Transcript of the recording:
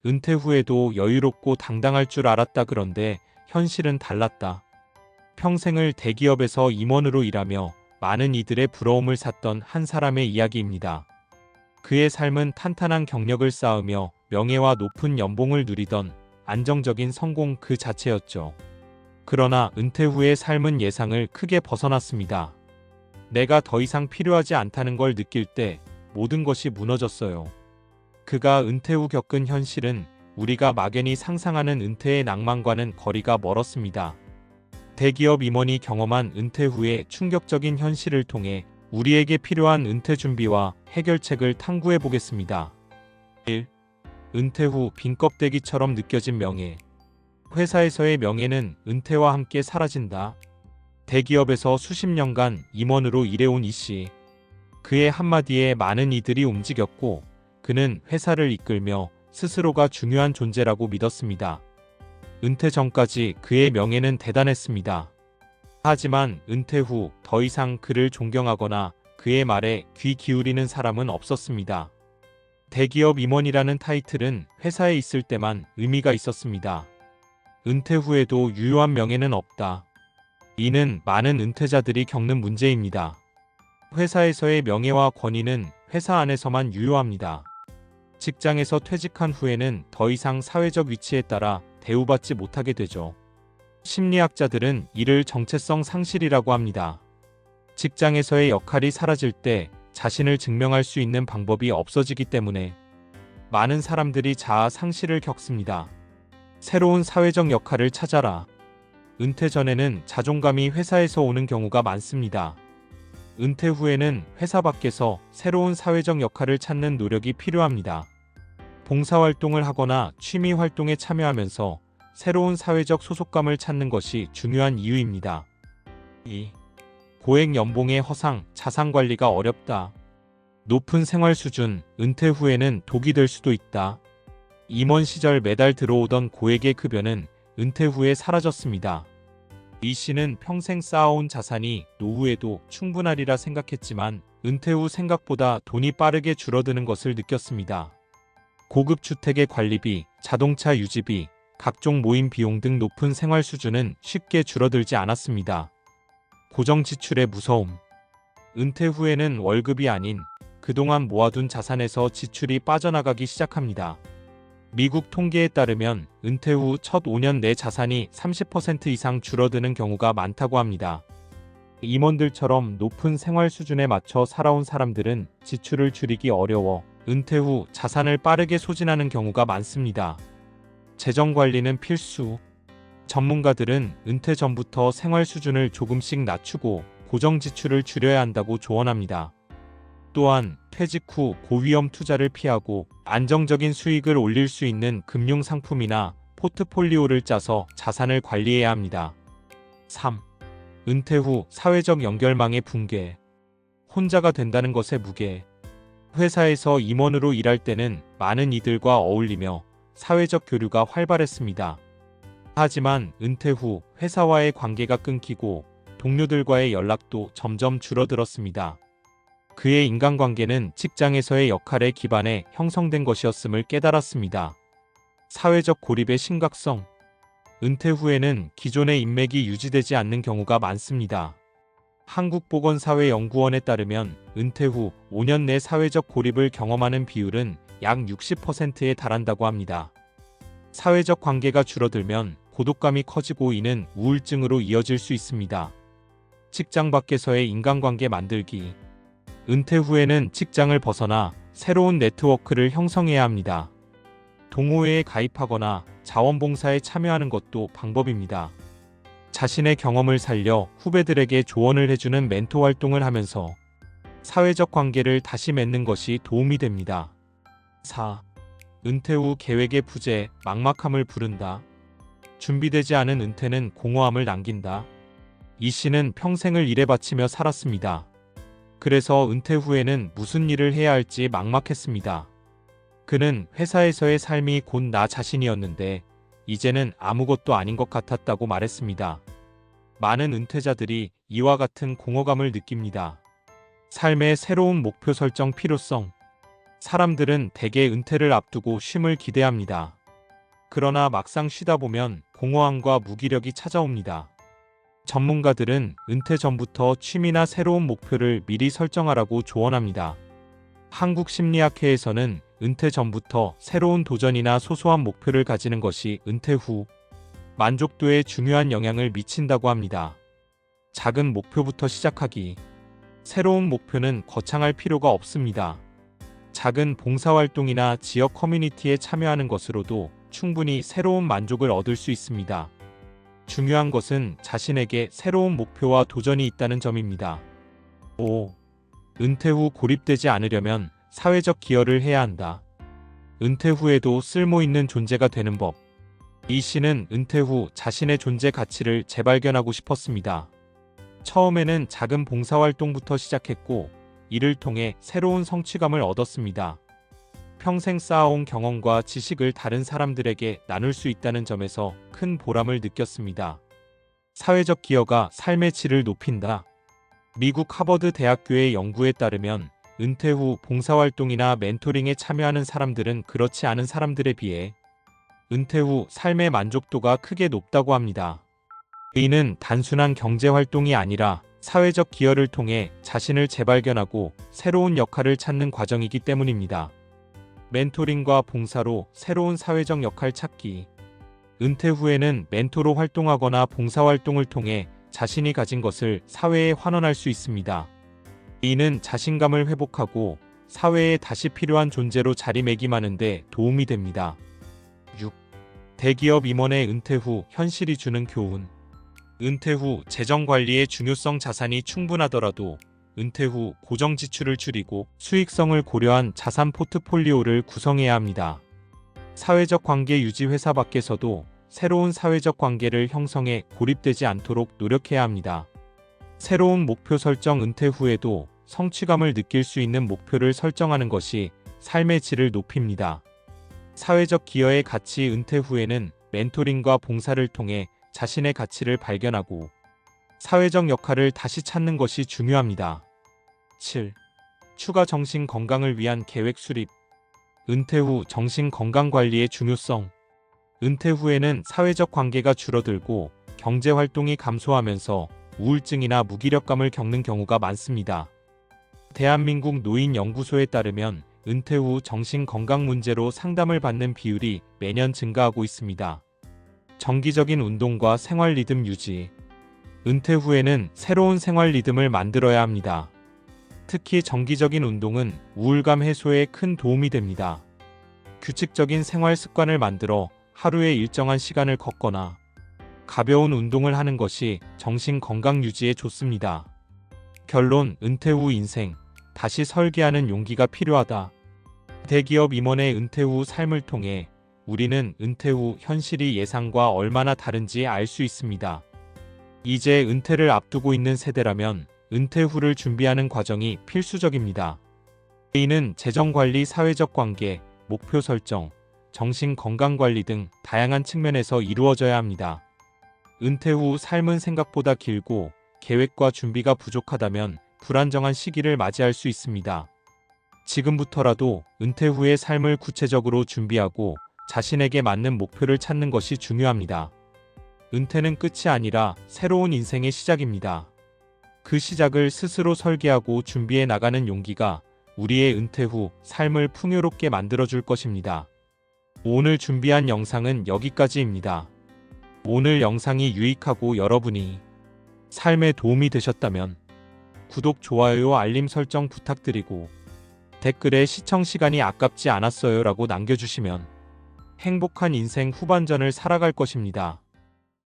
은퇴 후에도 여유롭고 당당할 줄 알았다. 그런데 현실은 달랐다. 평생을 대기업에서 임원으로 일하며 많은 이들의 부러움을 샀던 한 사람의 이야기입니다. 그의 삶은 탄탄한 경력을 쌓으며 명예와 높은 연봉을 누리던 안정적인 성공 그 자체였죠. 그러나 은퇴 후의 삶은 예상을 크게 벗어났습니다. 내가 더 이상 필요하지 않다는 걸 느낄 때 모든 것이 무너졌어요. 그가 은퇴 후 겪은 현실은 우리가 막연히 상상하는 은퇴의 낭만과는 거리가 멀었습니다. 대기업 임원이 경험한 은퇴 후의 충격적인 현실을 통해 우리에게 필요한 은퇴 준비와 해결책을 탐구해 보겠습니다. 1. 은퇴 후 빈 껍데기처럼 느껴진 명예. 회사에서의 명예는 은퇴와 함께 사라진다. 대기업에서 수십 년간 임원으로 일해온 이씨. 그의 한마디에 많은 이들이 움직였고 그는 회사를 이끌며 스스로가 중요한 존재라고 믿었습니다. 은퇴 전까지 그의 명예는 대단했습니다. 하지만 은퇴 후 더 이상 그를 존경하거나 그의 말에 귀 기울이는 사람은 없었습니다. 대기업 임원이라는 타이틀은 회사에 있을 때만 의미가 있었습니다. 은퇴 후에도 유효한 명예는 없다. 이는 많은 은퇴자들이 겪는 문제입니다. 회사에서의 명예와 권위는 회사 안에서만 유효합니다. 직장에서 퇴직한 후에는 더 이상 사회적 위치에 따라 대우받지 못하게 되죠. 심리학자들은 이를 정체성 상실이라고 합니다. 직장에서의 역할이 사라질 때 자신을 증명할 수 있는 방법이 없어지기 때문에 많은 사람들이 자아 상실을 겪습니다. 새로운 사회적 역할을 찾아라. 은퇴 전에는 자존감이 회사에서 오는 경우가 많습니다. 은퇴 후에는 회사 밖에서 새로운 사회적 역할을 찾는 노력이 필요합니다. 봉사활동을 하거나 취미 활동에 참여하면서 새로운 사회적 소속감을 찾는 것이 중요한 이유입니다. 2. 고액 연봉의 허상, 자산 관리가 어렵다. 높은 생활 수준, 은퇴 후에는 독이 될 수도 있다. 임원 시절 매달 들어오던 고액의 급여는 은퇴 후에 사라졌습니다. 이 씨는 평생 쌓아온 자산이 노후에도 충분하리라 생각했지만 은퇴 후 생각보다 돈이 빠르게 줄어드는 것을 느꼈습니다. 고급 주택의 관리비, 자동차 유지비, 각종 모임 비용 등 높은 생활 수준은 쉽게 줄어들지 않았습니다. 고정 지출의 무서움. 은퇴 후에는 월급이 아닌 그동안 모아둔 자산에서 지출이 빠져나가기 시작합니다. 미국 통계에 따르면 은퇴 후 첫 5년 내 자산이 30% 이상 줄어드는 경우가 많다고 합니다. 임원들처럼 높은 생활 수준에 맞춰 살아온 사람들은 지출을 줄이기 어려워 은퇴 후 자산을 빠르게 소진하는 경우가 많습니다. 재정 관리는 필수. 전문가들은 은퇴 전부터 생활 수준을 조금씩 낮추고 고정 지출을 줄여야 한다고 조언합니다. 또한 퇴직 후 고위험 투자를 피하고 안정적인 수익을 올릴 수 있는 금융 상품이나 포트폴리오를 짜서 자산을 관리해야 합니다. 3. 은퇴 후 사회적 연결망의 붕괴. 혼자가 된다는 것의 무게. 회사에서 임원으로 일할 때는 많은 이들과 어울리며 사회적 교류가 활발했습니다. 하지만 은퇴 후 회사와의 관계가 끊기고 동료들과의 연락도 점점 줄어들었습니다. 그의 인간관계는 직장에서의 역할에 기반해 형성된 것이었음을 깨달았습니다. 사회적 고립의 심각성. 은퇴 후에는 기존의 인맥이 유지되지 않는 경우가 많습니다. 한국보건사회연구원에 따르면 은퇴 후 5년 내 사회적 고립을 경험하는 비율은 약 60%에 달한다고 합니다. 사회적 관계가 줄어들면 고독감이 커지고 이는 우울증으로 이어질 수 있습니다. 직장 밖에서의 인간관계 만들기. 은퇴 후에는 직장을 벗어나 새로운 네트워크를 형성해야 합니다. 동호회에 가입하거나 자원봉사에 참여하는 것도 방법입니다. 자신의 경험을 살려 후배들에게 조언을 해주는 멘토 활동을 하면서 사회적 관계를 다시 맺는 것이 도움이 됩니다. 4. 은퇴 후 계획의 부재, 막막함을 부른다. 준비되지 않은 은퇴는 공허함을 남긴다. 이 씨는 평생을 일에 바치며 살았습니다. 그래서 은퇴 후에는 무슨 일을 해야 할지 막막했습니다. 그는 회사에서의 삶이 곧 나 자신이었는데 이제는 아무것도 아닌 것 같았다고 말했습니다. 많은 은퇴자들이 이와 같은 공허감을 느낍니다. 삶의 새로운 목표 설정 필요성. 사람들은 대개 은퇴를 앞두고 쉼을 기대합니다. 그러나 막상 쉬다 보면 공허함과 무기력이 찾아옵니다. 전문가들은 은퇴 전부터 취미나 새로운 목표를 미리 설정하라고 조언합니다. 한국심리학회에서는 은퇴 전부터 새로운 도전이나 소소한 목표를 가지는 것이 은퇴 후 만족도에 중요한 영향을 미친다고 합니다. 작은 목표부터 시작하기. 새로운 목표는 거창할 필요가 없습니다. 작은 봉사활동이나 지역 커뮤니티에 참여하는 것으로도 충분히 새로운 만족을 얻을 수 있습니다. 중요한 것은 자신에게 새로운 목표와 도전이 있다는 점입니다. 5. 은퇴 후 고립되지 않으려면 사회적 기여를 해야 한다. 은퇴 후에도 쓸모 있는 존재가 되는 법. 이 씨는 은퇴 후 자신의 존재 가치를 재발견하고 싶었습니다. 처음에는 작은 봉사활동부터 시작했고, 이를 통해 새로운 성취감을 얻었습니다. 평생 쌓아온 경험과 지식을 다른 사람들에게 나눌 수 있다는 점에서 큰 보람을 느꼈습니다. 사회적 기여가 삶의 질을 높인다. 미국 하버드 대학교의 연구에 따르면 은퇴 후 봉사활동이나 멘토링에 참여하는 사람들은 그렇지 않은 사람들에 비해 은퇴 후 삶의 만족도가 크게 높다고 합니다. 이는 단순한 경제활동이 아니라 사회적 기여를 통해 자신을 재발견하고 새로운 역할을 찾는 과정이기 때문입니다. 멘토링과 봉사로 새로운 사회적 역할 찾기. 은퇴 후에는 멘토로 활동하거나 봉사활동을 통해 자신이 가진 것을 사회에 환원할 수 있습니다. 이는 자신감을 회복하고 사회에 다시 필요한 존재로 자리매김하는 데 도움이 됩니다. 6. 대기업 임원의 은퇴 후 현실이 주는 교훈. 은퇴 후 재정관리의 중요성. 자산이 충분하더라도 은퇴 후 고정 지출을 줄이고 수익성을 고려한 자산 포트폴리오를 구성해야 합니다. 사회적 관계 유지. 회사 밖에서도 새로운 사회적 관계를 형성해 고립되지 않도록 노력해야 합니다. 새로운 목표 설정. 은퇴 후에도 성취감을 느낄 수 있는 목표를 설정하는 것이 삶의 질을 높입니다. 사회적 기여의 가치. 은퇴 후에는 멘토링과 봉사를 통해 자신의 가치를 발견하고 사회적 역할을 다시 찾는 것이 중요합니다. 7. 추가 정신 건강을 위한 계획 수립. 은퇴 후 정신 건강 관리의 중요성. 은퇴 후에는 사회적 관계가 줄어들고 경제 활동이 감소하면서 우울증이나 무기력감을 겪는 경우가 많습니다. 대한민국 노인연구소에 따르면 은퇴 후 정신 건강 문제로 상담을 받는 비율이 매년 증가하고 있습니다. 정기적인 운동과 생활 리듬 유지. 은퇴 후에는 새로운 생활 리듬을 만들어야 합니다. 특히 정기적인 운동은 우울감 해소에 큰 도움이 됩니다. 규칙적인 생활 습관을 만들어 하루에 일정한 시간을 걷거나 가벼운 운동을 하는 것이 정신 건강 유지에 좋습니다. 결론. 은퇴 후 인생 다시 설계하는 용기가 필요하다. 대기업 임원의 은퇴 후 삶을 통해 우리는 은퇴 후 현실이 예상과 얼마나 다른지 알 수 있습니다. 이제 은퇴를 앞두고 있는 세대라면 은퇴 후를 준비하는 과정이 필수적입니다. 이는 재정관리, 사회적 관계, 목표 설정, 정신 건강 관리 등 다양한 측면에서 이루어져야 합니다. 은퇴 후 삶은 생각보다 길고 계획과 준비가 부족하다면 불안정한 시기를 맞이할 수 있습니다. 지금부터라도 은퇴 후의 삶을 구체적으로 준비하고 자신에게 맞는 목표를 찾는 것이 중요합니다. 은퇴는 끝이 아니라 새로운 인생의 시작입니다. 그 시작을 스스로 설계하고 준비해 나가는 용기가 우리의 은퇴 후 삶을 풍요롭게 만들어줄 것입니다. 오늘 준비한 영상은 여기까지입니다. 오늘 영상이 유익하고 여러분이 삶에 도움이 되셨다면 구독, 좋아요, 알림 설정 부탁드리고 댓글에 시청 시간이 아깝지 않았어요 라고 남겨주시면 행복한 인생 후반전을 살아갈 것입니다.